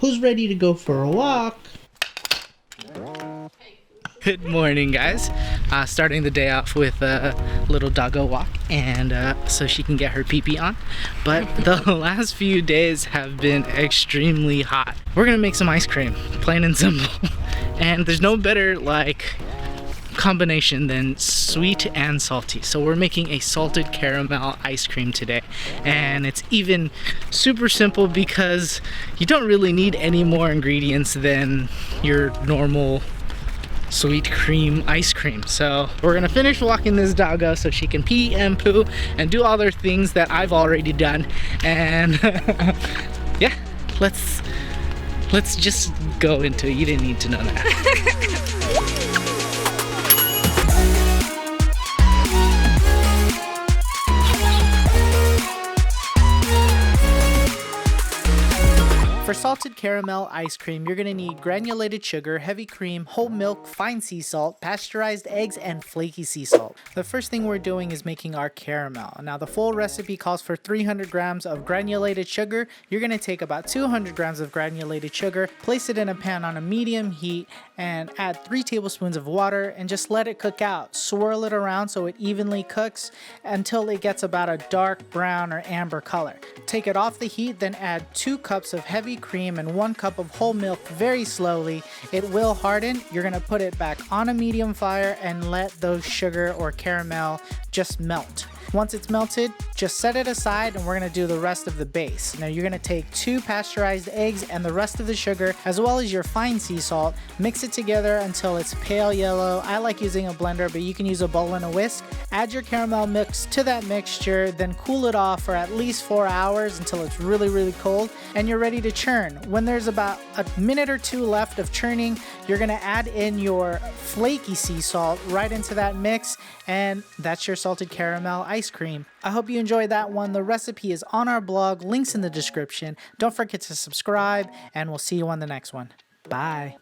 Who's ready to go for a walk? Good morning, guys. Starting the day off with a little doggo walk, and so she can get her pee-pee on. But the last few days have been extremely hot. We're gonna make some ice cream, plain and simple. And there's no better combination than sweet and salty. So we're making a salted caramel ice cream today, and it's even super simple because you don't really need any more ingredients than your normal sweet cream ice cream. So we're gonna finish walking this doggo so she can pee and poo and do all their things that I've already done, and yeah, let's just go into it. You didn't need to know that. For salted caramel ice cream, you're gonna need granulated sugar, heavy cream, whole milk, fine sea salt, pasteurized eggs, and flaky sea salt. The first thing we're doing is making our caramel. Now the full recipe calls for 300 grams of granulated sugar. You're gonna take about 200 grams of granulated sugar, place it in a pan on a medium heat, and add 3 tablespoons of water and just let it cook out. Swirl it around so it evenly cooks until it gets about a dark brown or amber color. Take it off the heat, then add 2 cups of heavy cream and 1 cup of whole milk very slowly. It will harden. You're gonna put it back on a medium fire and let those sugar or caramel just melt. Once it's melted, just set it aside and we're gonna do the rest of the base. Now you're gonna take 2 pasteurized eggs and the rest of the sugar, as well as your fine sea salt, mix it together until it's pale yellow. I like using a blender, but you can use a bowl and a whisk. Add your caramel mix to that mixture, then cool it off for at least 4 hours until it's really cold, and you're ready to churn. When there's about a minute or 2 left of churning, you're gonna add in your flaky sea salt right into that mix, and that's your salted caramel ice cream. I hope you enjoyed that one. The recipe is on our blog, links in the description. Don't forget to subscribe, and we'll see you on the next one. Bye.